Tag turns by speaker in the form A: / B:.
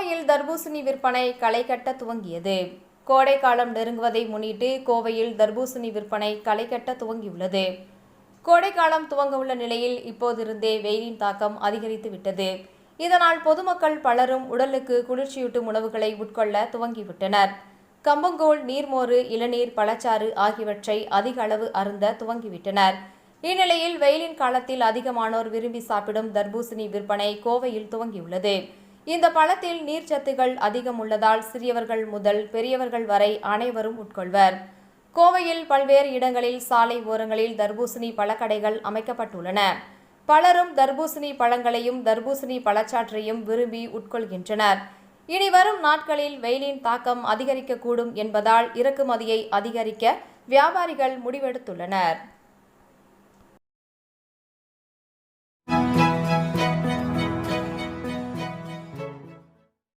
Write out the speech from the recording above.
A: கோவையில் தர்பூசணி விற்பனை களை கட்ட துவங்கியது. கோடை காலம் நெருங்குவதை முன்னிட்டு கோவையில் தர்பூசணி விற்பனை களை கட்ட துவங்கியுள்ளது. கோடை காலம் துவங்கவுள்ள நிலையில் இப்போதிருந்தே வெயிலின் தாக்கம் அதிகரித்து விட்டது. இதனால் பொதுமக்கள் பலரும் உடலுக்கு குளிர்ச்சியூட்டும் உணவுகளை உட்கொள்ள துவங்கிவிட்டனர். கம்பங்கூழ், நீர்மோறு, இளநீர், பழச்சாறு ஆகியவற்றை அதிக அளவு அருந்த துவங்கிவிட்டனர். இந்நிலையில் வெயிலின் காலத்தில் அதிகமானோர் விரும்பி சாப்பிடும் தர்பூசணி விற்பனை கோவையில் துவங்கியுள்ளது. இந்த பழத்தில் நீர்ச்சத்துகள் அதிகம் உள்ளதால் சிறியவர்கள் முதல் பெரியவர்கள் வரை அனைவரும் உட்கொள்வர். கோவையில் பல்வேறு இடங்களில் சாலை ஓரங்களில் தர்பூசணி பழக்கடைகள் அமைக்கப்பட்டுள்ளன. பலரும் தர்பூசணி பழங்களையும் தர்பூசணி பழச்சாற்றையும் விரும்பி உட்கொள்கின்றனர். இனி வரும் நாட்களில் வெயிலின் தாக்கம் அதிகரிக்கக்கூடும் என்பதால் இறக்குமதியை அதிகரிக்க வியாபாரிகள் முடிவெடுத்துள்ளனர்.